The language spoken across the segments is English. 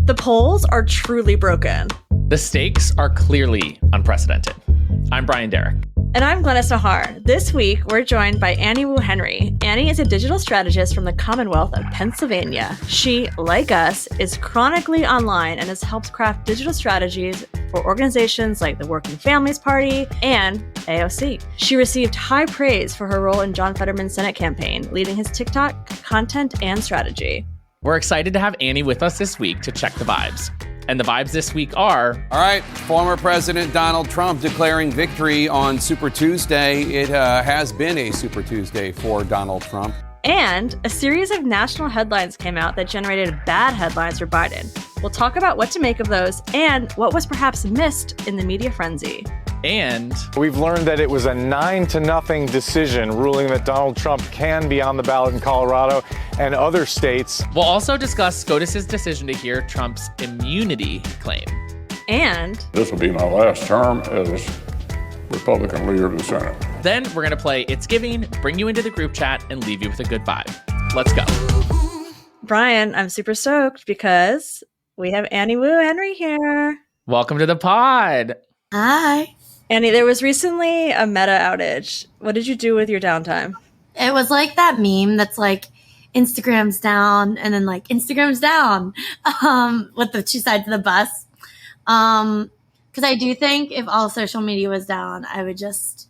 The polls are truly broken. The stakes are clearly unprecedented. I'm Brian Derrick. And I'm Glennis Nahar. This week, we're joined by Annie Wu Henry. Annie is a digital strategist from the Commonwealth of Pennsylvania. She, like us, is chronically online and has helped craft digital strategies for organizations like the Working Families Party and AOC. She received high praise for her role in John Fetterman's Senate campaign, leading his TikTok content and strategy. We're excited to have Annie with us this week to check the vibes. And the vibes this week are... All right, former President Donald Trump declaring victory on Super Tuesday. It has been a Super Tuesday for Donald Trump. And a series of national headlines came out that generated bad headlines for Biden. We'll talk about what to make of those and what was perhaps missed in the media frenzy. And we've learned that it was a 9-0 decision ruling that Donald Trump can be on the ballot in Colorado and other states. We'll also discuss SCOTUS's decision to hear Trump's immunity claim. And this will be my last term as Republican leader of the Senate. Then we're going to play It's Giving, bring you into the group chat, and leave you with a good vibe. Let's go. Brian, I'm super stoked because we have Annie Wu Henry here. Welcome to the pod. Hi. Annie, there was recently a Meta outage. What did you do with your downtime? It was like that meme that's like Instagram's down and then like Instagram's down with the two sides of the bus. Because I do think if all social media was down, I would just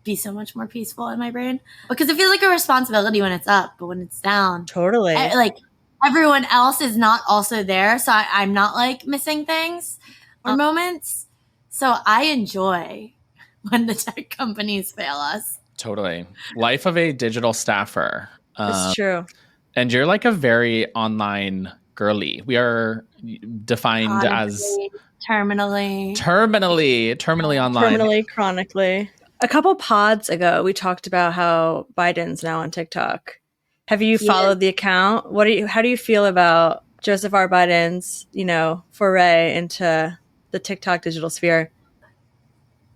be so much more peaceful in my brain. Because it feels like a responsibility when it's up, but when it's down. Totally. Like everyone else is not also there. So I'm not like missing things or moments. So I enjoy when the tech companies fail us. Totally. Life of a digital staffer. It's true. And you're like a very online girly. We are defined as terminally online. Terminally, chronically. A couple pods ago, we talked about how Biden's now on TikTok. Have you followed the account? How do you feel about Joseph R. Biden's, foray into the TikTok digital sphere?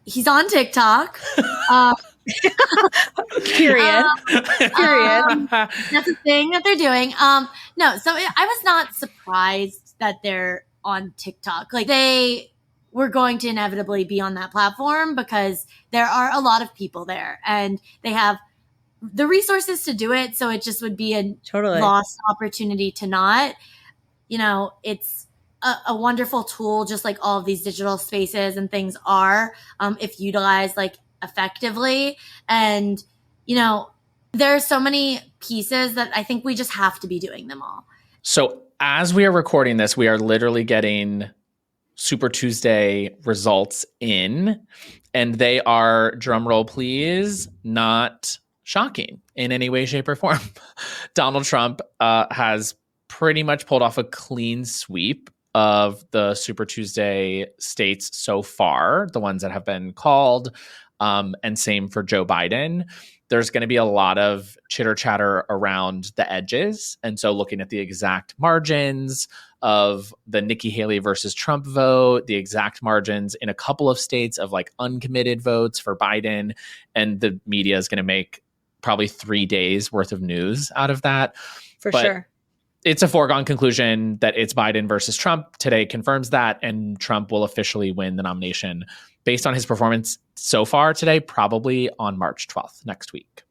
He's on TikTok. Period. Period. That's a thing that they're doing. No, so I was not surprised that they're on TikTok. Like they were going to inevitably be on that platform because there are a lot of people there and they have the resources to do it. So it just would be a lost opportunity to not. It's a wonderful tool, just like all of these digital spaces and things are, if utilized like effectively. And, there are so many pieces that I think we just have to be doing them all. So as we are recording this, we are literally getting Super Tuesday results in, and they are, drumroll please, not shocking in any way, shape, or form. Donald Trump has pretty much pulled off a clean sweep of the Super Tuesday states so far, the ones that have been called, and same for Joe Biden. There's going to be a lot of chitter chatter around the edges. And so looking at the exact margins of the Nikki Haley versus Trump vote, the exact margins in a couple of states of like uncommitted votes for Biden, and the media is going to make probably 3 days worth of news out of that. For sure. It's a foregone conclusion that it's Biden versus Trump. Today confirms that, and Trump will officially win the nomination based on his performance so far today, probably on March 12th, next week.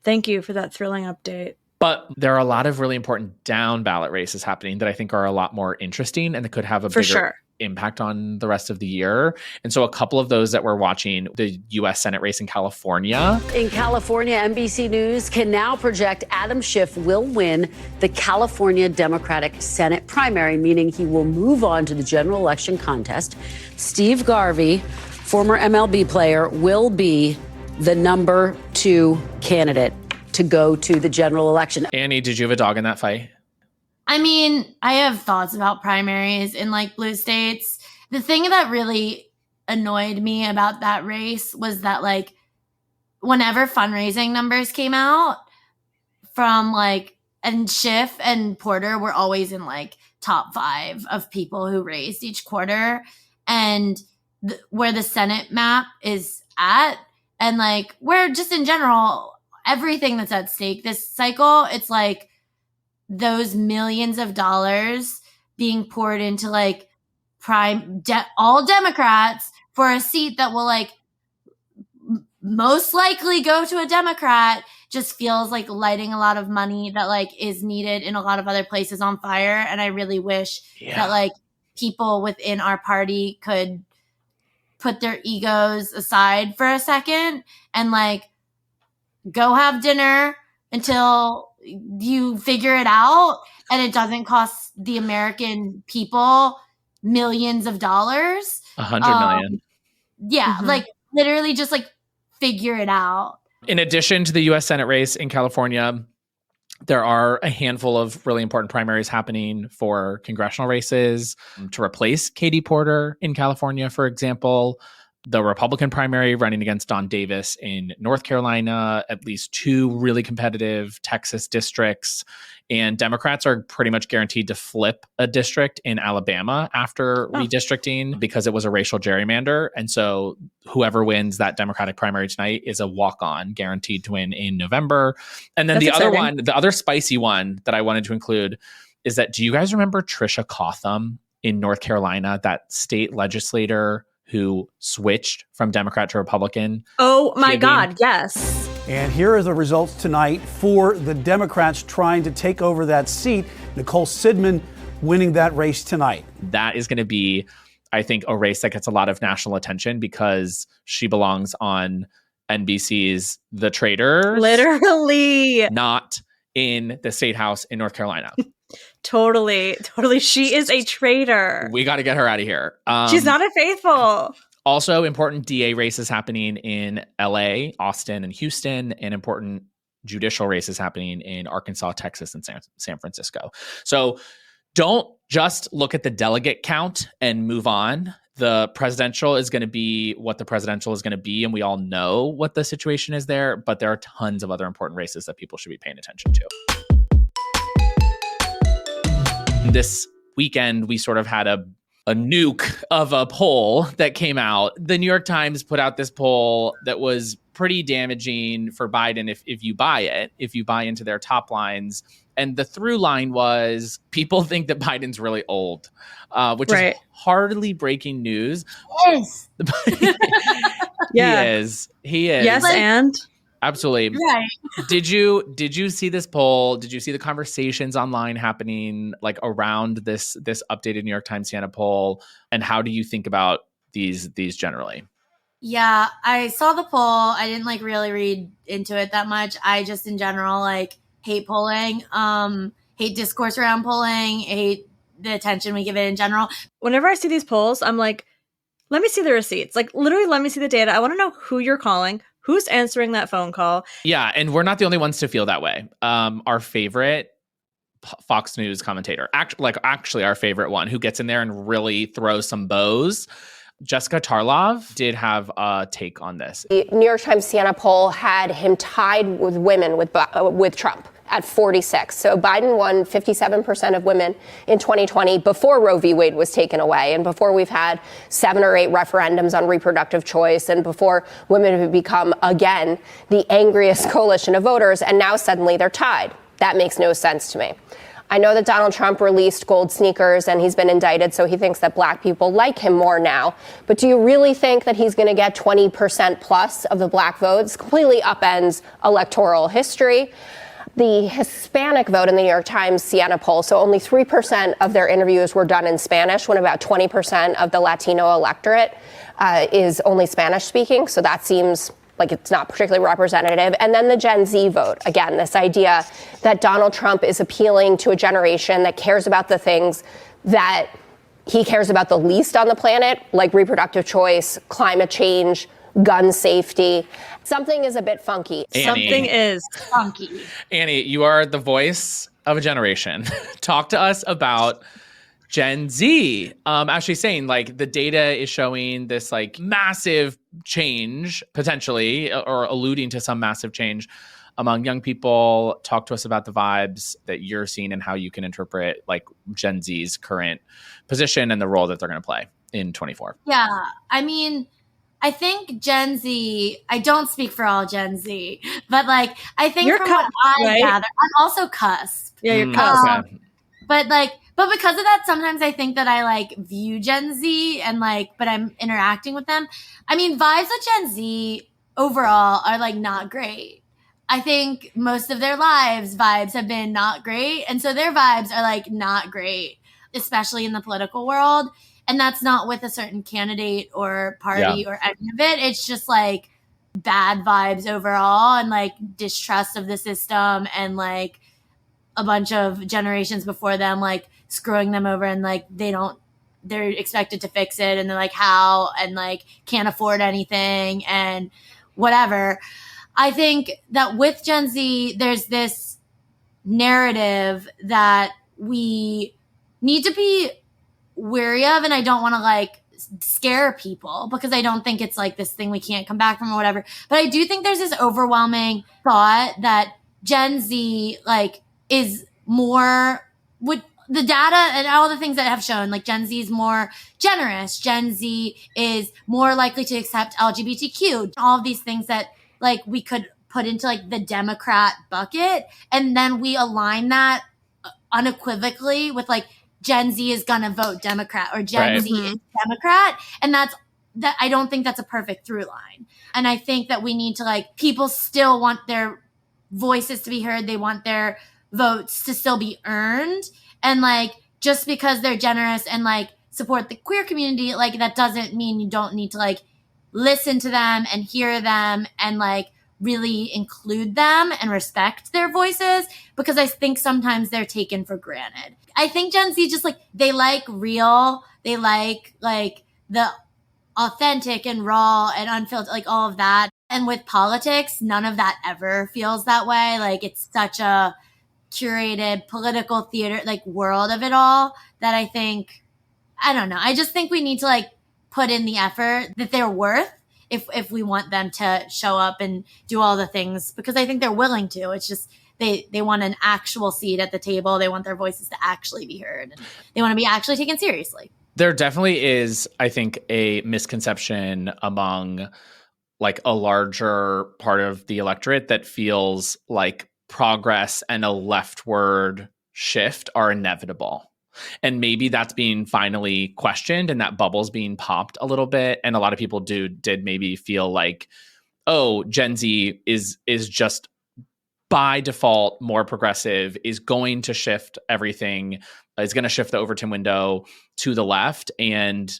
Thank you for that thrilling update. But there are a lot of really important down ballot races happening that I think are a lot more interesting and that could have a bigger impact on the rest of the year. And so a couple of those that we're watching, the U.S. Senate race in California. In California, NBC News can now project Adam Schiff will win the California Democratic Senate primary, meaning he will move on to the general election contest. Steve Garvey, former MLB player, will be the number 2 candidate to go to the general election. Annie, did you have a dog in that fight? I mean, I have thoughts about primaries in like blue states. The thing that really annoyed me about that race was that like whenever fundraising numbers came out from like, and Schiff and Porter were always in like top 5 of people who raised each quarter, and where the Senate map is at, and like where just in general, everything that's at stake this cycle, it's like those millions of dollars being poured into like all Democrats for a seat that will like most likely go to a Democrat just feels like lighting a lot of money that like is needed in a lot of other places on fire. And I really wish that like people within our party could put their egos aside for a second and like go have dinner until you figure it out and it doesn't cost the American people millions of dollars. 100 million. Yeah. Like literally just like figure it out. In addition to the U.S. Senate race in California, there are a handful of really important primaries happening for congressional races to replace Katie Porter in California, for example. The Republican primary running against Don Davis in North Carolina, at least 2 really competitive Texas districts. And Democrats are pretty much guaranteed to flip a district in Alabama after redistricting because it was a racial gerrymander. And so whoever wins that Democratic primary tonight is a walk-on guaranteed to win in November. And then the other spicy one that I wanted to include is that, do you guys remember Trisha Cotham in North Carolina, that state legislator who switched from Democrat to Republican? Oh my God, yes. And here are the results tonight for the Democrats trying to take over that seat. Nicole Sidman winning that race tonight. That is going to be, I think, a race that gets a lot of national attention because she belongs on NBC's The Traitors. Literally. Not in the state house in North Carolina. Totally. She is a traitor. We got to get her out of here. She's not a faithful. Also, important DA races happening in LA, Austin, and Houston, and important judicial races happening in Arkansas, Texas, and San Francisco. So don't just look at the delegate count and move on. The presidential is going to be what the presidential is going to be, and we all know what the situation is there, but there are tons of other important races that people should be paying attention to. This weekend, we sort of had a nuke of a poll that came out. The New York Times put out this poll that was pretty damaging for Biden if you buy it, if you buy into their top lines. And the through line was people think that Biden's really old, which is hardly breaking news. Yes. He is. Yes, and absolutely. Right. Did you see this poll? Did you see the conversations online happening like around this updated New York Times Siena poll? And how do you think about these generally? Yeah, I saw the poll. I didn't like really read into it that much. I just in general like hate polling, hate discourse around polling, hate the attention we give it in general. Whenever I see these polls, I'm like, let me see the receipts. Like literally, let me see the data. I want to know who you're calling. Who's answering that phone call? Yeah, and we're not the only ones to feel that way. Our favorite Fox News commentator, actually our favorite one, who gets in there and really throws some bows, Jessica Tarlov, did have a take on this. The New York Times Siena poll had him tied with women with Trump at 46. So Biden won 57% of women in 2020 before Roe v. Wade was taken away and before we've had 7 or 8 referendums on reproductive choice and before women have become, again, the angriest coalition of voters. And now suddenly they're tied. That makes no sense to me. I know that Donald Trump released gold sneakers and he's been indicted, so he thinks that black people like him more now. But do you really think that he's going to get 20% plus of the black votes? Completely upends electoral history. The Hispanic vote in the New York Times Siena poll, so only 3% of their interviews were done in Spanish, when about 20% of the Latino electorate is only Spanish speaking. So that seems like it's not particularly representative. And then the Gen Z vote. Again, this idea that Donald Trump is appealing to a generation that cares about the things that he cares about the least on the planet, like reproductive choice, climate change, gun safety. Something is a bit funky. Annie, something is funky. Annie, you are the voice of a generation. Talk to us about Gen Z. Actually saying like the data is showing this like massive change potentially, or alluding to some massive change among young people. Talk to us about the vibes that you're seeing and how you can interpret like Gen Z's current position and the role that they're going to play in 24. Yeah. I mean, I think Gen Z, I don't speak for all Gen Z, but like, I think you're from cusp, what I right? gather, I'm also cusp. Yeah, you're cusp. But like, But because of that, sometimes I think that I like view Gen Z and like, but I'm interacting with them. I mean, vibes of Gen Z overall are like not great. I think most of their lives vibes have been not great. And so their vibes are like not great, especially in the political world. And that's not with a certain candidate or party or any of it. It's just like bad vibes overall and like distrust of the system and like a bunch of generations before them like screwing them over and like they're expected to fix it and they're like how and like can't afford anything and whatever. I think that with Gen Z there's this narrative that we need to be wary of, and I don't want to like scare people because I don't think it's like this thing we can't come back from or whatever, but I do think there's this overwhelming thought that Gen Z like is more with the data and all the things that have shown like Gen Z is more generous, Gen Z is more likely to accept LGBTQ, all of these things that like we could put into like the Democrat bucket, and then we align that unequivocally with like Gen Z is gonna vote Democrat or Gen Z is Democrat, and that I don't think that's a perfect through line. And I think that we need to like people still want their voices to be heard, they want their votes to still be earned, and like just because they're generous and like support the queer community, like that doesn't mean you don't need to like listen to them and hear them and like really include them and respect their voices, because I think sometimes they're taken for granted. I think Gen Z just like they like real, they like the authentic and raw and unfiltered, like all of that. And with politics, none of that ever feels that way. Like it's such a curated political theater like world of it all that I think, I don't know, I just think we need to like put in the effort that they're worth if we want them to show up and do all the things, because I think they're willing to. It's just they want an actual seat at the table, they want their voices to actually be heard, and they want to be actually taken seriously. There definitely is, I think, a misconception among like a larger part of the electorate that feels like progress and a leftward shift are inevitable. And maybe that's being finally questioned and that bubble's being popped a little bit. And a lot of people did maybe feel like, oh, Gen Z is just by default more progressive, is going to shift everything, is going to shift the Overton window to the left, and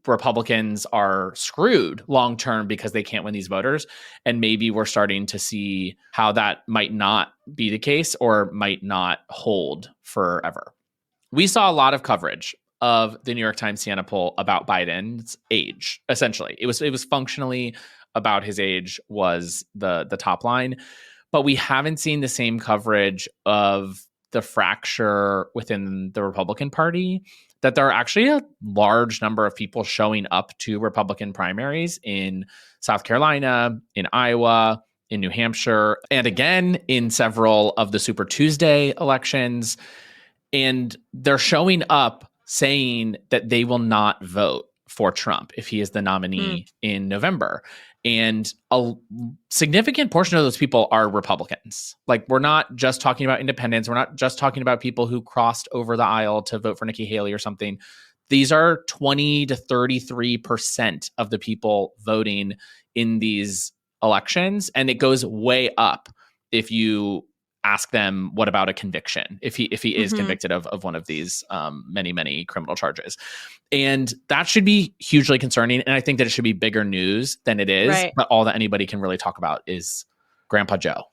Republicans are screwed long term because they can't win these voters. And maybe we're starting to see how that might not be the case or might not hold forever. We saw a lot of coverage of the New York Times Siena poll about Biden's age. Essentially, it was functionally about his age was the top line, but we haven't seen the same coverage of the fracture within the Republican Party, that there are actually a large number of people showing up to Republican primaries in South Carolina, in Iowa, in New Hampshire, and again in several of the Super Tuesday elections. And they're showing up saying that they will not vote for Trump if he is the nominee in November. And a significant portion of those people are Republicans. Like, we're not just talking about independents. We're not just talking about people who crossed over the aisle to vote for Nikki Haley or something. These are 20 to 33% of the people voting in these elections. And it goes way up if you ask them, what about a conviction? If he is convicted of one of these many criminal charges. And that should be hugely concerning. And I think that it should be bigger news than it is. Right. But all that anybody can really talk about is Grandpa Joe.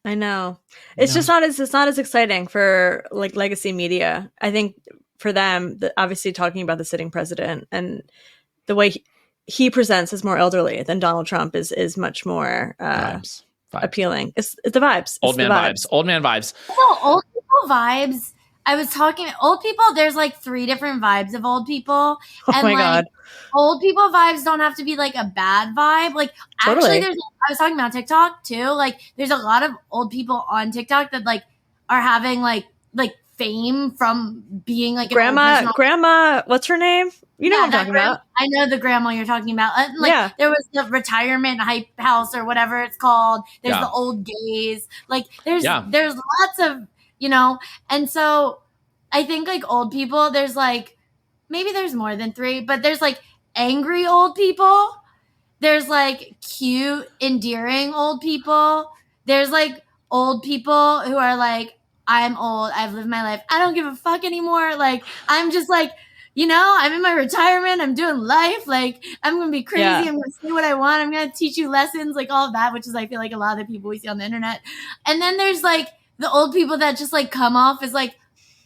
I know. It's not as exciting for like legacy media. I think for them, obviously talking about the sitting president and the way he presents as more elderly than Donald Trump is much more vibes. Appealing. It's the vibes. Old man vibes. Old man vibes. So old people vibes. I was talking old people. There's like 3 different vibes of old people. And oh my God. Old people vibes don't have to be like a bad vibe. Like totally. Actually, I was talking about TikTok too. Like there's a lot of old people on TikTok that like are having like fame from being like grandma. What's her name? You know what I'm talking about. I know the grandma you're talking about. There was the retirement hype house or whatever it's called. There's the old gays. Like there's lots of, and so I think like old people, there's like, maybe there's more than 3, but there's like angry old people. There's like cute, endearing old people. There's like old people who are like, I'm old. I've lived my life. I don't give a fuck anymore. Like, I'm just like, I'm in my retirement. I'm doing life. Like, I'm going to be crazy. Yeah. I'm going to say what I want. I'm going to teach you lessons, like all of that, which is, I feel like a lot of the people we see on the internet. And then there's like the old people that just like come off as like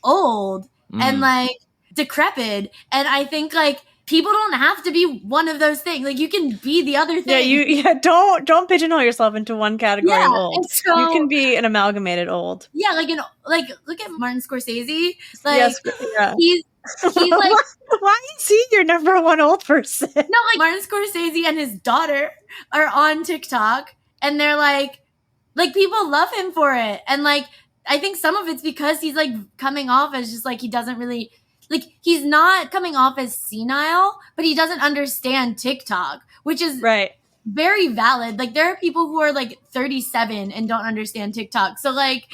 old and like decrepit. And I think like, people don't have to be one of those things. Like you can be the other thing. Don't pigeonhole yourself into one category of old. So, you can be an amalgamated old. Yeah, like look at Martin Scorsese. Like Yes, yeah. he's like why is he your number one old person? No, like Martin Scorsese and his daughter are on TikTok and they're like people love him for it. And like I think some of it's because he's like coming off as just like he doesn't really like he's not coming off as senile, but he doesn't understand TikTok, which is right. Very valid. Like there are people who are like 37 and don't understand TikTok. So like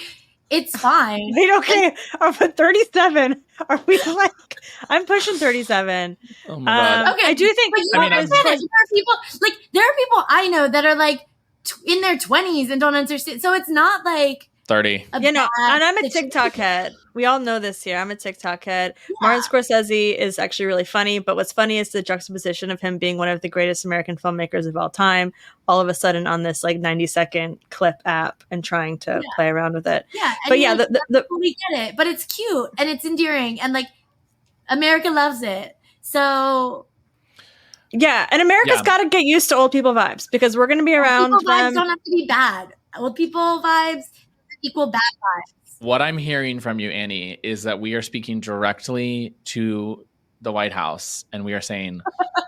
it's fine. Wait, okay. I'm 37. Are we like I'm pushing 37. Oh my God. Okay. I do think but there are people I know that are like in their 20s and don't understand. So it's not like 30. And I'm a TikTok head. We all know this here. I'm a TikTok head. Yeah. Martin Scorsese is actually really funny, but what's funny is the juxtaposition of him being one of the greatest American filmmakers of all time, all of a sudden on this like 90-second clip app and trying to play around with it. Yeah. But yeah, we get it. But it's cute and it's endearing and like America loves it. So yeah, and America's got to get used to old people vibes because we're going to be around. Old people vibes don't have to be bad. Old people vibes equal bad vibes. What I'm hearing from you, Annie, is that we are speaking directly to the White House and we are saying,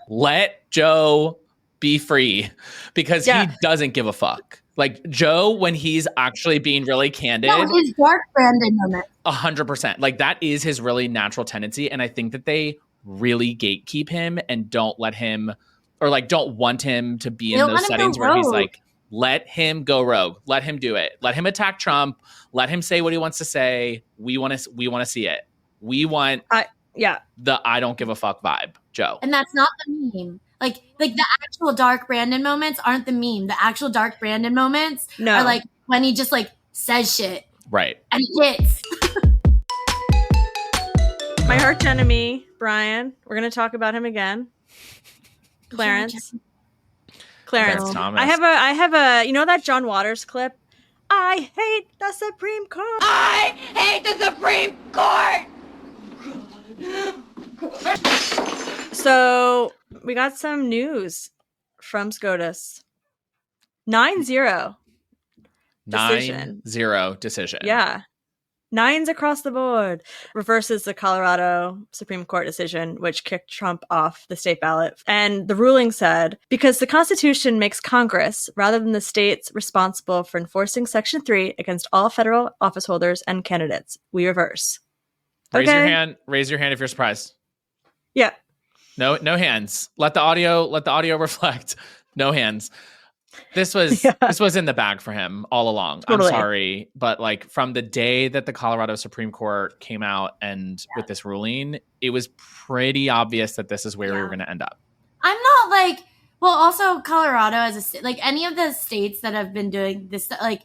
let Joe be free because he doesn't give a fuck. Like Joe, when he's actually being really candid. No, his dark Brandon moment. 100%. Like that is his really natural tendency. And I think that they really gatekeep him and don't let him or like don't want him to be in those settings where he's like, let him go rogue. Let him do it. Let him attack Trump. Let him say what he wants to say. We want to see it. We want the I don't give a fuck vibe, Joe. And that's not the meme. Like the actual dark Brandon moments aren't the meme. The actual dark Brandon moments are like when he just like says shit. Right. And he hits. My arch enemy, Brian. We're going to talk about him again. Clarence Thomas. I have a that John Waters clip? I hate the Supreme Court. I hate the Supreme Court. So we got some news from SCOTUS. 9-0 decision. 9-0 decision. Yeah. 9s across the board. Reverses the Colorado Supreme Court decision, which kicked Trump off the state ballot. And the ruling said, because the Constitution makes Congress, rather than the states, responsible for enforcing Section 3 against all federal office holders and candidates, we reverse. Raise your hand. Raise your hand if you're surprised. Yeah. No hands. Let the audio reflect. No hands. This was in the bag for him all along. Totally. I'm sorry, but like from the day that the Colorado Supreme Court came out and with this ruling, it was pretty obvious that this is where we were going to end up. I'm not like, well, also Colorado as a state, like any of the states that have been doing this, like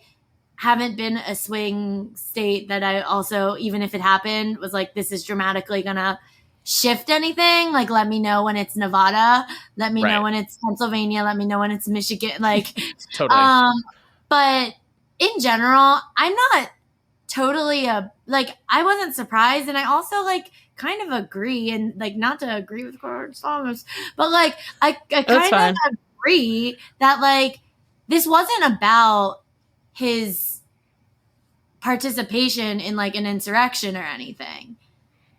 haven't been a swing state that I also, even if it happened, was like, this is dramatically going to shift anything. Like, let me know when it's Nevada. Let me know when it's Pennsylvania. Let me know when it's Michigan. Like, totally. But in general, I'm not totally I wasn't surprised. And I also like kind of agree and like not to agree with Kyrsten Sinema, but like, I kind of agree that like, this wasn't about his participation in like an insurrection or anything.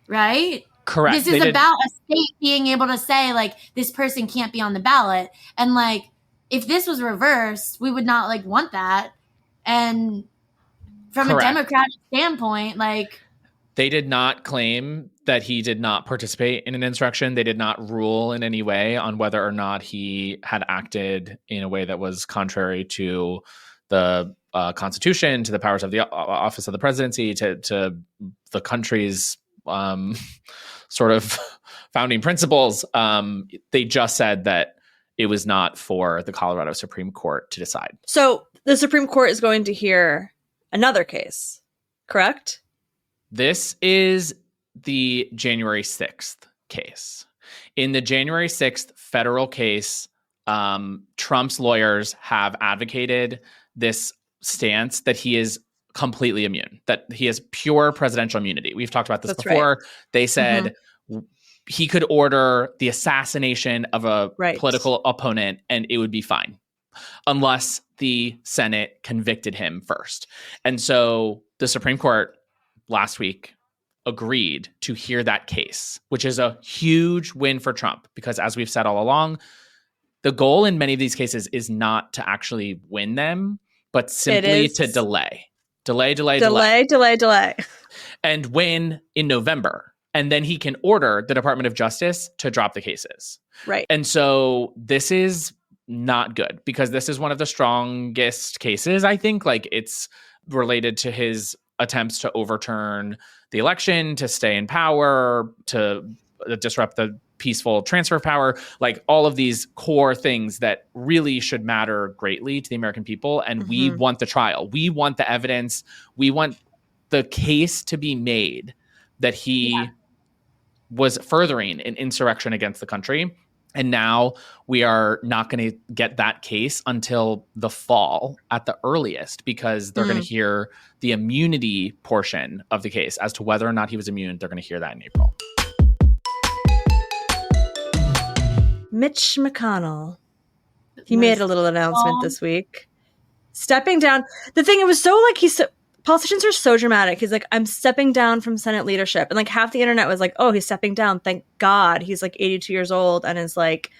Right? Correct. This is about a state being able to say, like, this person can't be on the ballot. And, like, if this was reversed, we would not, like, want that. And from a Democratic standpoint, like... They did not claim that he did not participate in an insurrection. They did not rule in any way on whether or not he had acted in a way that was contrary to the Constitution, to the powers of the office of the presidency, to the country's sort of founding principles. They just said that it was not for the Colorado Supreme Court to decide. So the Supreme Court is going to hear another case, correct? This is the January 6th case. In the January 6th federal case, Trump's lawyers have advocated this stance that he is completely immune, that he has pure presidential immunity. We've talked about this before. Right. They said he could order the assassination of a political opponent and it would be fine, unless the Senate convicted him first. And so the Supreme Court last week agreed to hear that case, which is a huge win for Trump, because as we've said all along, the goal in many of these cases is not to actually win them, but simply to delay. And win in November. And then he can order the Department of Justice to drop the cases. Right. And so this is not good, because this is one of the strongest cases, I think. Like, it's related to his attempts to overturn the election, to stay in power, to disrupt the peaceful transfer of power, like all of these core things that really should matter greatly to the American people. And we want the trial. We want the evidence. We want the case to be made that he was furthering an insurrection against the country. And now we are not going to get that case until the fall at the earliest, because they're going to hear the immunity portion of the case as to whether or not he was immune. They're going to hear that in April. Mitch McConnell. He made a little announcement this week. Stepping down. The thing, it was so like politicians are so dramatic. He's like, I'm stepping down from Senate leadership. And like half the internet was like, oh, he's stepping down. Thank God. He's like 82 years old and is like,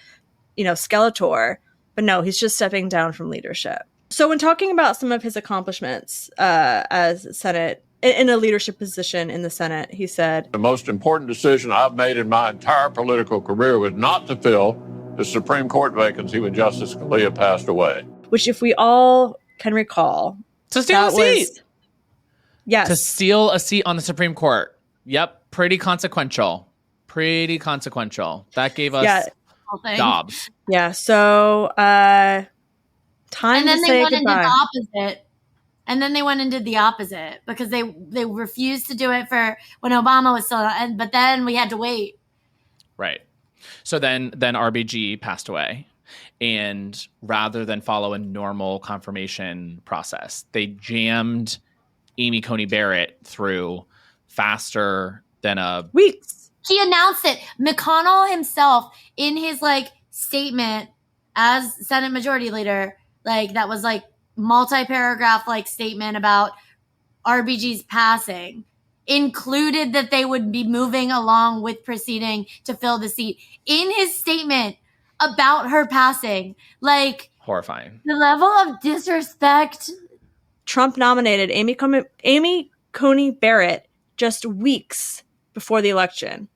Skeletor. But no, he's just stepping down from leadership. So when talking about some of his accomplishments as Senate, in a leadership position in the Senate, he said, the most important decision I've made in my entire political career was not to fill the Supreme Court vacancy when Justice Scalia passed away. Which, if we all can recall, to steal a seat. Yes. To steal a seat on the Supreme Court. Yep. Pretty consequential. That gave us Dobbs. Yeah. So, time and then to they say went goodbye. into the opposite. And then they went and did the opposite, because they refused to do it for when Obama was still, but then we had to wait. Right. So then RBG passed away. And rather than follow a normal confirmation process, they jammed Amy Coney Barrett through faster than weeks. He announced it. McConnell himself, in his statement as Senate Majority Leader, that was multi-paragraph statement about RBG's passing, included that they would be moving along with proceeding to fill the seat in his statement about her passing. Horrifying. The level of disrespect. Trump nominated Amy Coney Barrett just weeks before the election.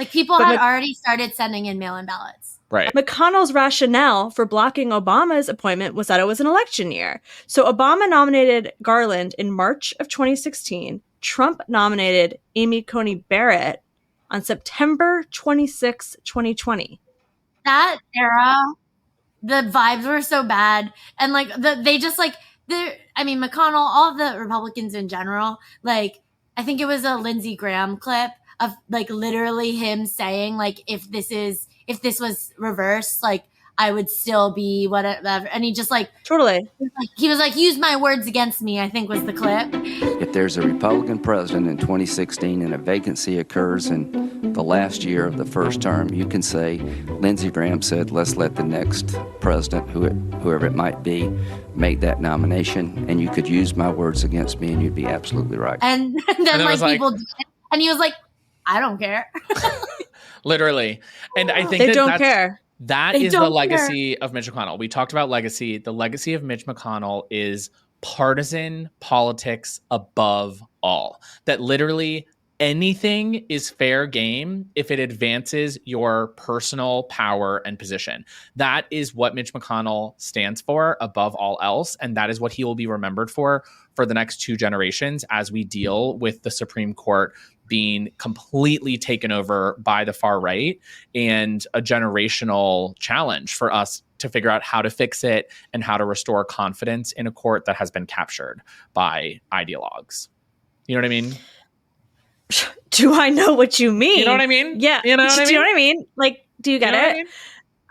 People had already started sending in mail-in ballots. Right. McConnell's rationale for blocking Obama's appointment was that it was an election year. So Obama nominated Garland in March of 2016. Trump nominated Amy Coney Barrett on September 26, 2020. That era, the vibes were so bad. And McConnell, all of the Republicans in general, I think it was a Lindsey Graham clip of literally him saying if this was reversed, I would still be whatever. And he just totally. He was use my words against me, I think was the clip. If there's a Republican president in 2016 and a vacancy occurs in the last year of the first term, you can say, Lindsey Graham said, let's let the next president, whoever it might be, make that nomination. And you could use my words against me and you'd be absolutely right. And then people did. And he was like, I don't care. Literally. And I think they don't care. That is the legacy of Mitch McConnell. We talked about legacy. The legacy of Mitch McConnell is partisan politics above all. That literally anything is fair game if it advances your personal power and position. That is what Mitch McConnell stands for above all else. And that is what he will be remembered for the next 2 generations as we deal with the Supreme Court being completely taken over by the far right, and a generational challenge for us to figure out how to fix it and how to restore confidence in a court that has been captured by ideologues. You know what I mean? Do I know what you mean? You know what I mean? Yeah. You know what I mean? Do you know what I mean? Like, do you get You know it? what I mean?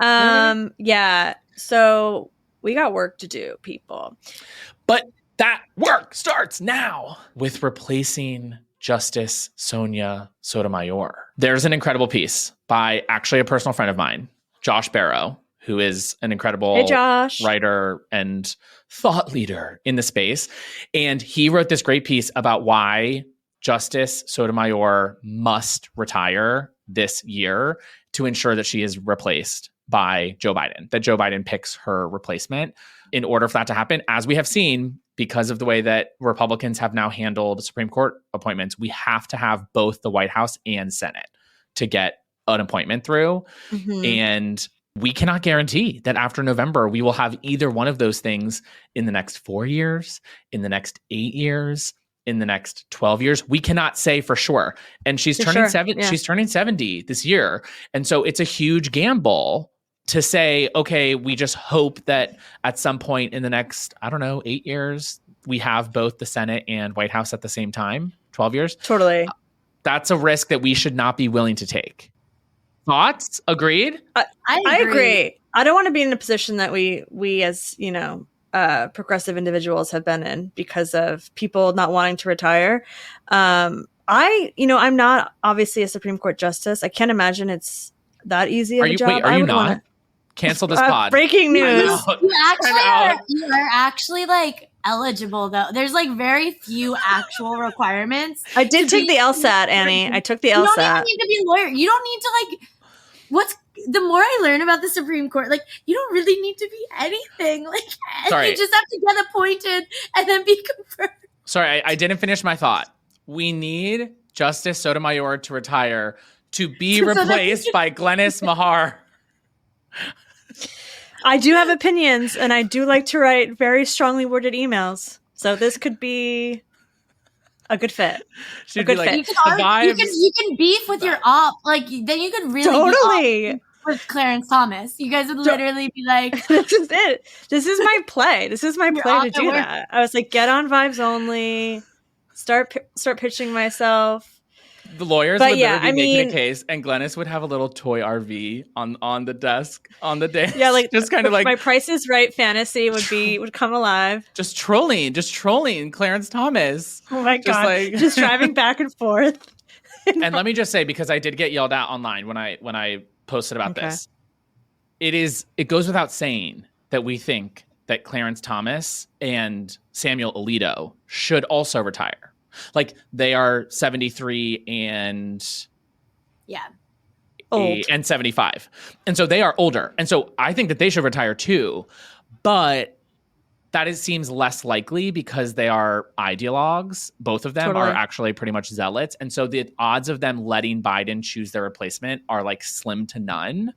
You know what I mean? Yeah. So we got work to do, people. But that work starts now with replacing Justice Sonia Sotomayor. There's an incredible piece by actually a personal friend of mine, Josh Barrow, who is an incredible writer and thought leader in the space. And he wrote this great piece about why Justice Sotomayor must retire this year to ensure that she is replaced by Joe Biden, that Joe Biden picks her replacement. In order for that to happen, as we have seen, because of the way that Republicans have now handled Supreme Court appointments, we have to have both the White House and Senate to get an appointment through. Mm-hmm. And we cannot guarantee that after November, we will have either one of those things in the next 4 years, in the next 8 years, in the next 12 years. We cannot say for sure. And she's turning 70. Yeah. She's turning 70 this year. And so it's a huge gamble to say, okay, we just hope that at some point in the next, 8 years, we have both the Senate and White House at the same time, 12 years. Totally. That's a risk that we should not be willing to take. Thoughts? Agreed? I agree. I don't want to be in a position that we as, progressive individuals have been in because of people not wanting to retire. I'm not obviously a Supreme Court justice. I can't imagine it's that easy of a job. Wait, are you not? Cancel this pod. Breaking news. You are actually like eligible though. There's like very few actual requirements. I did take the LSAT, Annie. I took the LSAT. You don't even need to be a lawyer. You don't need to the more I learn about the Supreme Court, like you don't really need to be anything. Like you just have to get appointed and then be confirmed. Sorry, I didn't finish my thought. We need Justice Sotomayor to retire to be replaced by Glenys Mahar. I do have opinions, and I do like to write very strongly worded emails. So this could be a good fit. She'd be like, you can beef with your op. Like, then you could really be with Clarence Thomas. You guys would literally be like, this is it. This is my play. This is my play to do that. I was like, get on Vibes Only. Start pitching myself. The lawyers would literally be making a case, and Glenys would have a little toy RV on the desk on the day. Yeah, like just kind of like my Price is Right fantasy would come alive. Just trolling Clarence Thomas. Oh my god! Just driving back and forth. And let me just say, because I did get yelled at online when I posted about this, it goes without saying that we think that Clarence Thomas and Samuel Alito should also retire. Like they are 73 and old and 75. And so they are older. And so I think that they should retire too. But that seems less likely because they are ideologues. Both of them are actually pretty much zealots. And so the odds of them letting Biden choose their replacement are like slim to none.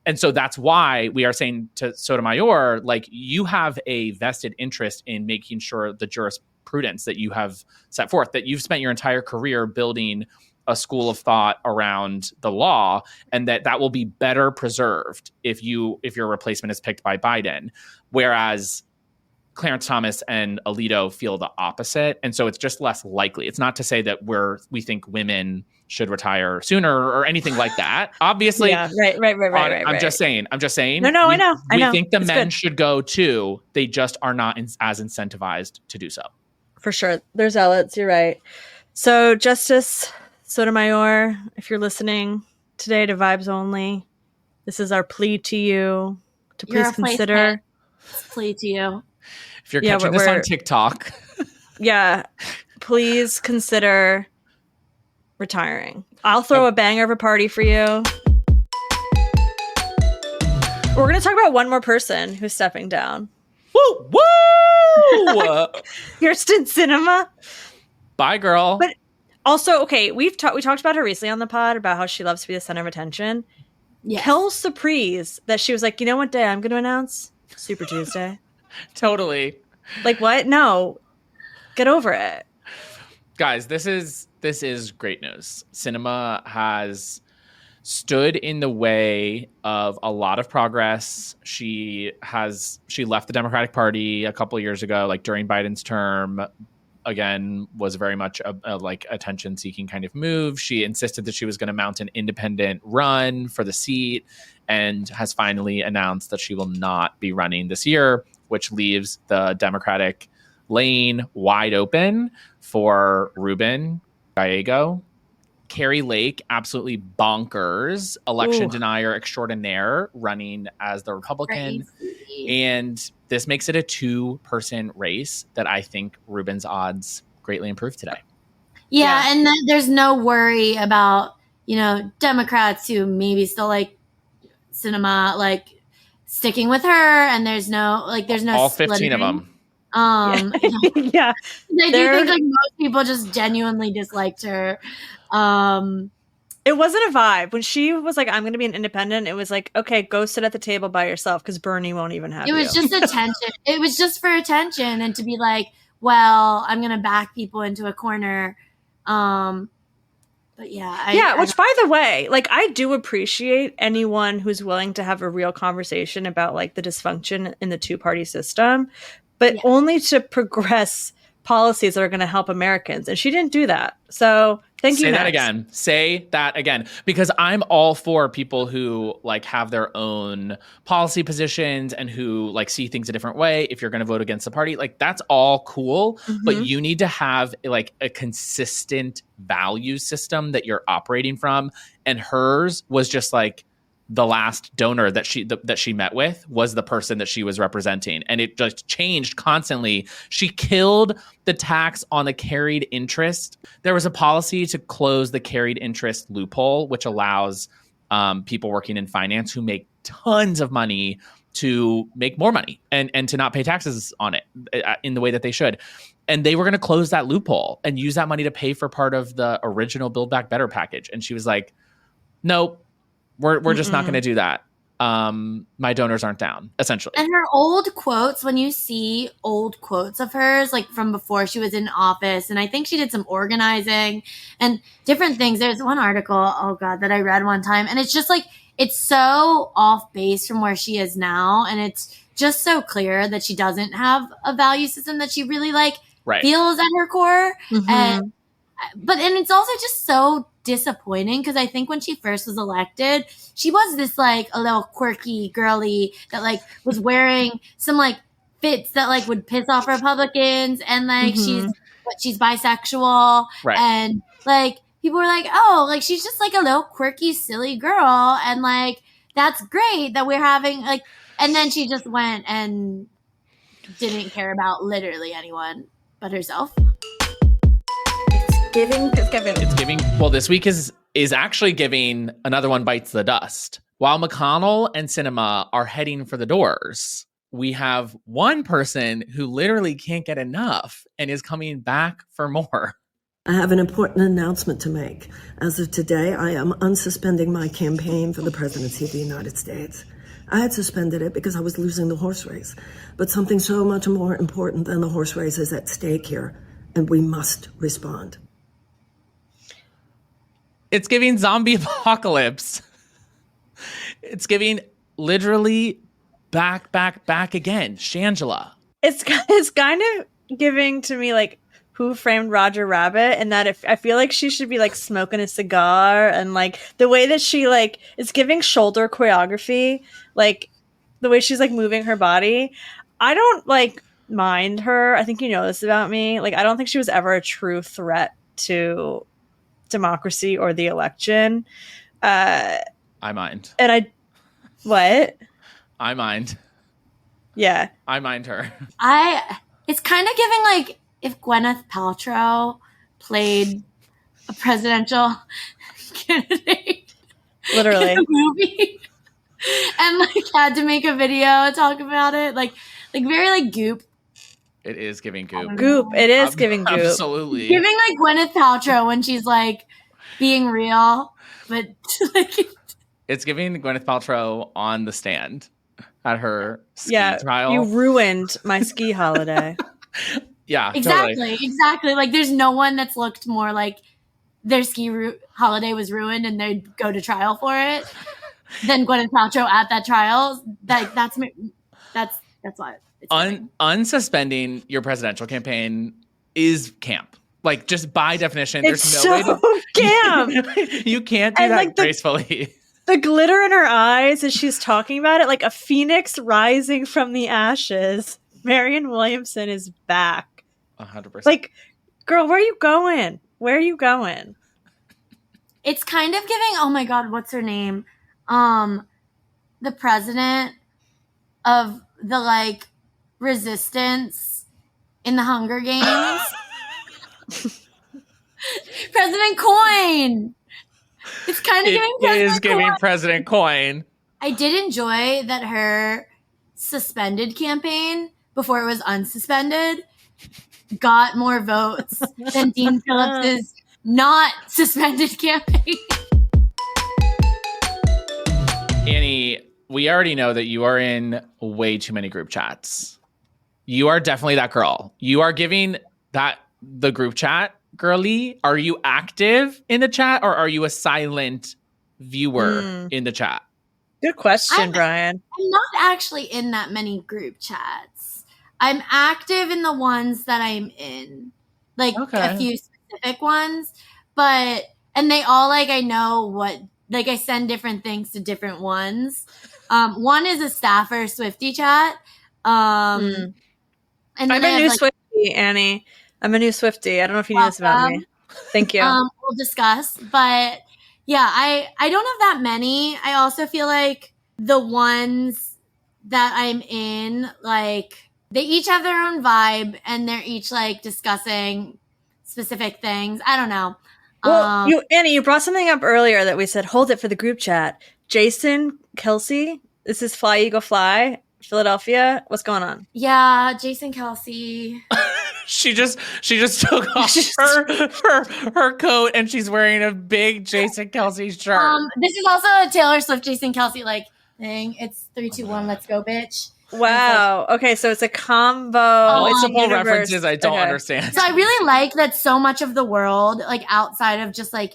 And so that's why we are saying to Sotomayor, like, you have a vested interest in making sure the jurisprudence that you have set forth, that you've spent your entire career building a school of thought around the law, and that will be better preserved if your replacement is picked by Biden. Whereas Clarence Thomas and Alito feel the opposite. And so it's just less likely. It's not to say that we think women should retire sooner or anything like that. Obviously. Yeah, right. I'm just saying. No, I know. We think the men should go too. They just are not as incentivized to do so. For sure. They're zealots. You're right. So Justice Sotomayor, if you're listening today to Vibes Only, this is our plea to you to please consider. Plea to you. If you're catching this on TikTok. Please consider retiring. I'll throw a banger of a party for you. We're going to talk about one more person who's stepping down. Woo! Kyrsten Sinema. Bye, girl. But also, okay, we talked about her recently on the pod about how she loves to be the center of attention. Yes. Quelle surprise that she was like, you know what day I'm going to announce? Super Tuesday. Totally. Like, what? No. Get over it. Guys, this is great news. Sinema has stood in the way of a lot of progress. She left the Democratic Party a couple of years ago, like during Biden's term. Again, was very much a like attention-seeking kind of move. She insisted that she was going to mount an independent run for the seat, and has finally announced that she will not be running this year, which leaves the Democratic lane wide open for Ruben Gallego. Carrie Lake, absolutely bonkers, election denier extraordinaire, running as the Republican. Crazy. And this makes it a 2-person race that I think Ruben's odds greatly improved today. Yeah, and then there's no worry about, Democrats who maybe still like Sinema, like sticking with her, and there's no all 15 of them. Yeah. I do think like most people just genuinely disliked her. It wasn't a vibe. When she was like, I'm going to be an independent, it was like, okay, go sit at the table by yourself because Bernie won't even have you. It was just attention. It was just for attention and to be like, well, I'm going to back people into a corner. But yeah. Which by the way, like I do appreciate anyone who's willing to have a real conversation about like the dysfunction in the 2-party system, but only to progress policies that are going to help Americans. And she didn't do that. So thank you. Say that again, because I'm all for people who like have their own policy positions and who like see things a different way. If you're going to vote against the party, like that's all cool, but you need to have like a consistent value system that you're operating from. And hers was just like, the last donor that she met with was the person that she was representing, and it just changed constantly. She killed the tax on the carried interest. There was a policy to close the carried interest loophole, which allows people working in finance who make tons of money to make more money and to not pay taxes on it in the way that they should. And they were going to close that loophole and use that money to pay for part of the original Build Back Better package. And she was like, nope. We're just not going to do that. My donors aren't down, essentially. And her old quotes, when you see old quotes of hers, like from before she was in office, and I think she did some organizing and different things. There's one article, that I read one time, and it's just like, it's so off base from where she is now. And it's just so clear that she doesn't have a value system that she really feels at her core. And it's also just so disappointing because I think when she first was elected, she was this like a little quirky girly that like was wearing some like fits that like would piss off Republicans, and like she's bisexual, and like people were like, oh, like she's just like a little quirky silly girl, and like that's great that we're having like, and then she just went and didn't care about literally anyone but herself. It's giving. Well, this week is actually giving Another One Bites the Dust. While McConnell and Sinema are heading for the doors, we have one person who literally can't get enough and is coming back for more. I have an important announcement to make. As of today, I am unsuspending my campaign for the presidency of the United States. I had suspended it because I was losing the horse race. But something so much more important than the horse race is at stake here, and we must respond. It's giving zombie apocalypse. It's giving literally back again. Shangela. It's kind of giving to me like Who Framed Roger Rabbit, and that I feel like she should be like smoking a cigar, and like the way that she like it's giving shoulder choreography, like the way she's like moving her body. I don't like mind her. I think you know this about me. Like I don't think she was ever a true threat to democracy or the election. I mind. And what? I mind. Yeah. I mind her. It's kind of giving like if Gwyneth Paltrow played a presidential candidate literally in a movie and like had to make a video talk about it. Like very like Goop. It is giving Goop. Goop. It is giving Goop. Absolutely. Giving like Gwyneth Paltrow when she's like being real, but like it's giving Gwyneth Paltrow on the stand at her ski trial. You ruined my ski holiday. Yeah, exactly. Like there's no one that's looked more like their holiday was ruined and they'd go to trial for it than Gwyneth Paltrow at that trial. That's why. Unsuspending your presidential campaign is camp. Like, just by definition, it's there's no way to camp. You can't do that gracefully. The glitter in her eyes as she's talking about it, like a phoenix rising from the ashes. Marianne Williamson is back. 100%. Like, girl, where are you going? Where are you going? It's kind of giving, oh my God, what's her name? The president of the, like, resistance in the Hunger Games. President Coin. It's kind of giving President Coin. I did enjoy that her suspended campaign, before it was unsuspended, got more votes than Dean Phillips's not suspended campaign. Annie, we already know that you are in way too many group chats. You are definitely that girl. You are giving the group chat girly. Are you active in the chat or are you a silent viewer in the chat? Good question, Brian. I'm not actually in that many group chats. I'm active in the ones that I'm in, like a few specific ones, and they all, like, I know what, like, I send different things to different ones. One is a staffer Swiftie chat. And I'm a new Swiftie, Annie. I'm a new Swiftie. I don't know if you knew this about me. Thank you. We'll discuss, but yeah, I don't have that many. I also feel like the ones that I'm in, like, they each have their own vibe and they're each, like, discussing specific things. I don't know. Well, Annie, you brought something up earlier that we said, hold it for the group chat. Jason Kelce, this is Fly Eagle Fly, Philadelphia. What's going on? Yeah, Jason Kelce. She just took off her coat and she's wearing a big Jason Kelce shirt. This is also a Taylor Swift Jason Kelce like thing. It's 3, 2, 1, let's go, bitch. Wow. Okay, so it's a combo. Multiple references I don't understand. So I really like that so much of the world, like outside of just like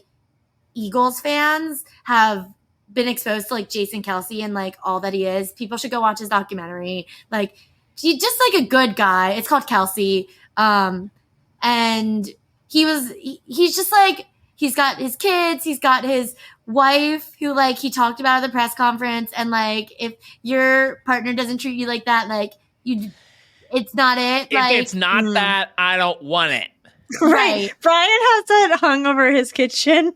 Eagles fans, have been exposed to like Jason Kelce and like all that he is. People should go watch his documentary. Like, he's just like a good guy. It's called Kelce. And he's just like, he's got his kids, he's got his wife who, like, he talked about at the press conference, and like, if your partner doesn't treat you like that, like, it's not it. If it's not that, I don't want it. Right. Brian has that hung over his kitchen,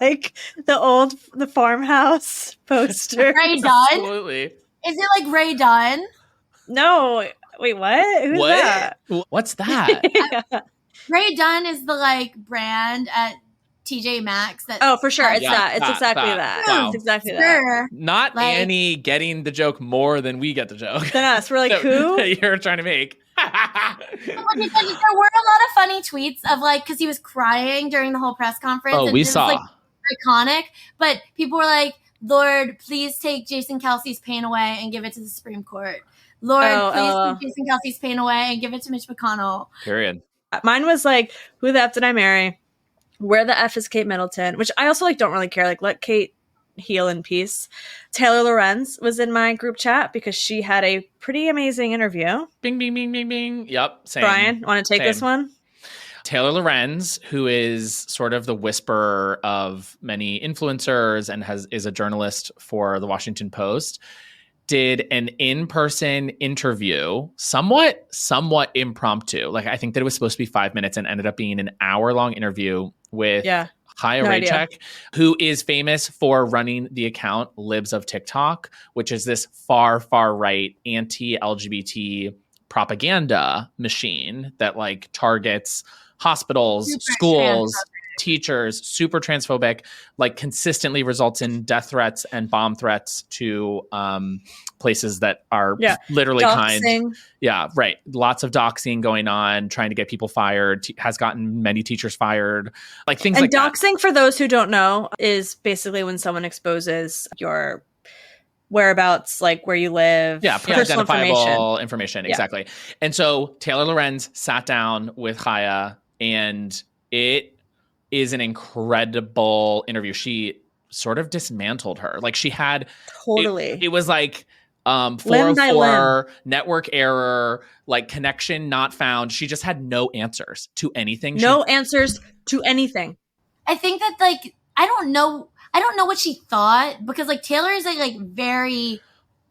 like the farmhouse poster. Ray Dunn? Absolutely. Is it like Ray Dunn? No. Wait, what? Who's that? What's that? Ray Dunn is the, like, brand at TJ Maxx. For sure. It's that. It's exactly that. Wow. It's exactly that. Not like, Annie getting the joke more than we get the joke. Than us. We're like, who? You're trying to make. There were a lot of funny tweets of, like, because he was crying during the whole press conference. Oh, and we it saw. was, like, iconic. But people were like, Lord, please take Jason Kelce's pain away and give it to the Supreme Court. Lord, please take Jason Kelce's pain away and give it to Mitch McConnell. Period. Mine was like, who the F did I marry? Where the F is Kate Middleton? Which I also, like, don't really care. Like, let Kate heal in peace. Taylor Lorenz was in my group chat because she had a pretty amazing interview. Bing, bing, bing, bing, bing. Yep. Same. Brian, want to take this one? Taylor Lorenz, who is sort of the whisperer of many influencers and is a journalist for the Washington Post, did an in-person interview, somewhat impromptu. Like, I think that it was supposed to be 5 minutes and ended up being an hour-long interview with Chaya Raychek, who is famous for running the account Libs of TikTok, which is this far, far right anti-LGBT propaganda machine that, like, targets hospitals, schools, teachers, super transphobic, like, consistently results in death threats and bomb threats to places that are literally doxing. kind. Yeah, right. Lots of doxing going on, trying to get people fired, has gotten many teachers fired, like things like that. And doxing, for those who don't know, is basically when someone exposes your whereabouts, like where you live. Yeah, personal identifiable information. Yeah. Exactly. And so Taylor Lorenz sat down with Chaya, and it is an incredible interview. She sort of dismantled her. Like she had it was like 404 network error, like connection not found. She just had no answers to anything. No answers to anything. I think that like I don't know what she thought, because like Taylor is like very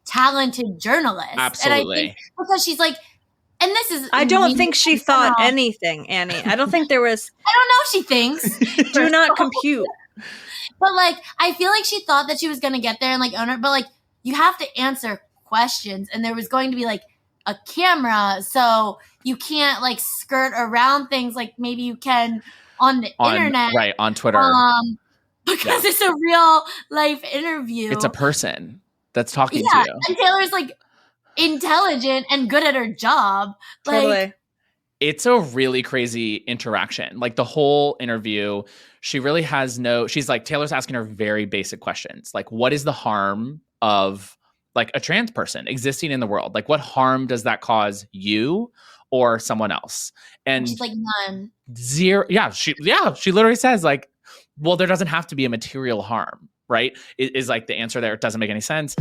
talented journalist. Absolutely. And I think because she's like, and this is I don't think she thought anything, Annie. I don't think there was I don't know what she thinks. Do not compute. But like I feel like she thought that she was gonna get there and like own it, but like you have to answer questions, and there was going to be like a camera, so you can't like skirt around things like maybe you can on the internet. Right, on Twitter. Because it's a real life interview. It's a person that's talking to you. And Taylor's like intelligent and good at her job. Totally. Like, it's a really crazy interaction. Like the whole interview, she really has she's like, Taylor's asking her very basic questions. Like, what is the harm of like a trans person existing in the world? Like, what harm does that cause you or someone else? And she's like, none. Zero. Yeah. She literally says like, well, there doesn't have to be a material harm, right? Is like the answer there. It doesn't make any sense.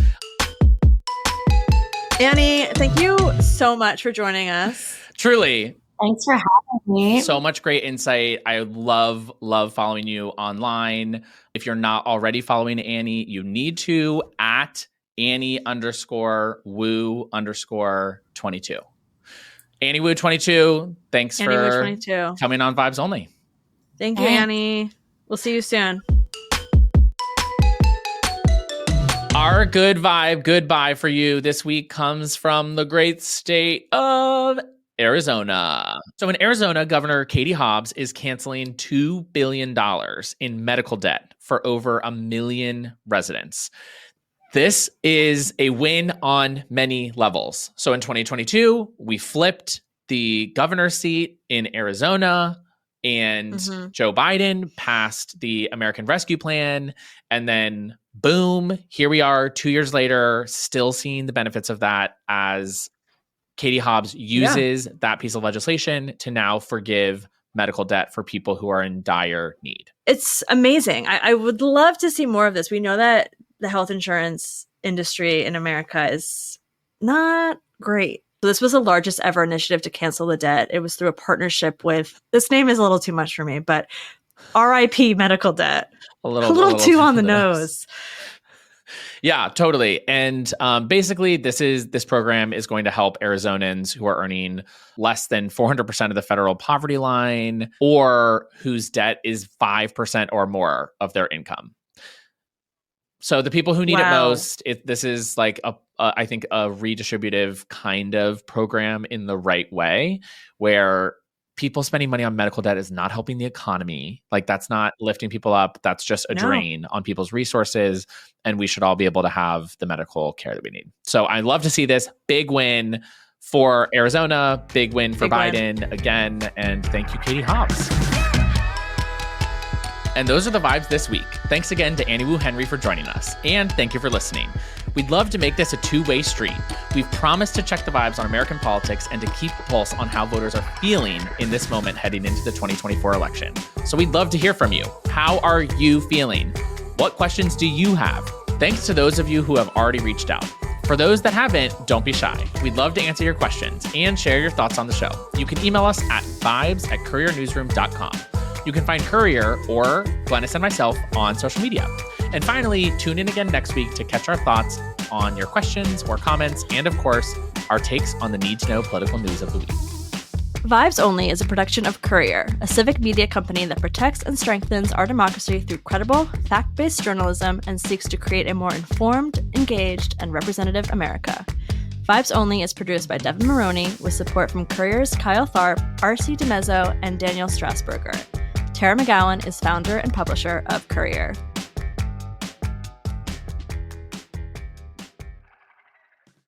Annie, thank you so much for joining us. Truly. Thanks for having me. So much great insight. I love following you online. If you're not already following Annie, you need to at Annie_Woo_22. Annie Woo 22. Thanks Annie for Woo 22. coming on Vibes Only. Thank you, Annie. We'll see you soon. Our good vibe, goodbye for you this week comes from the great state of Arizona. So in Arizona, Governor Katie Hobbs is canceling $2 billion in medical debt for over 1 million residents. This is a win on many levels. So in 2022, we flipped the governor's seat in Arizona, and Joe Biden passed the American Rescue Plan. And then boom, here we are 2 years later, still seeing the benefits of that as Katie Hobbs uses that piece of legislation to now forgive medical debt for people who are in dire need. It's amazing. I would love to see more of this. We know that the health insurance industry in America is not great. So this was the largest ever initiative to cancel the debt. It was through a partnership with, this name is a little too much for me, but RIP Medical Debt. A little too on the nose. Yeah, totally. And basically, this program is going to help Arizonans who are earning less than 400% of the federal poverty line, or whose debt is 5% or more of their income. So the people who need it most, this is like I think a redistributive kind of program in the right way, where people spending money on medical debt is not helping the economy. Like that's not lifting people up. That's just a drain on people's resources. And we should all be able to have the medical care that we need. So I love to see this big win for Arizona, big win for Biden again. And thank you, Katie Hobbs. And those are the vibes this week. Thanks again to Annie Woo Henry for joining us. And thank you for listening. We'd love to make this a two-way street. We've promised to check the vibes on American politics and to keep a pulse on how voters are feeling in this moment heading into the 2024 election. So we'd love to hear from you. How are you feeling? What questions do you have? Thanks to those of you who have already reached out. For those that haven't, don't be shy. We'd love to answer your questions and share your thoughts on the show. You can email us at vibes@couriernewsroom.com. You can find Courier or Glennis and myself on social media. And finally, tune in again next week to catch our thoughts on your questions or comments, and of course, our takes on the need-to-know political news of the week. Vibes Only is a production of Courier, a civic media company that protects and strengthens our democracy through credible, fact-based journalism and seeks to create a more informed, engaged, and representative America. Vibes Only is produced by Devin Maroney with support from Courier's Kyle Tharp, RC DeMezzo, and Daniel Strasburger. Tara McGowan is founder and publisher of Courier.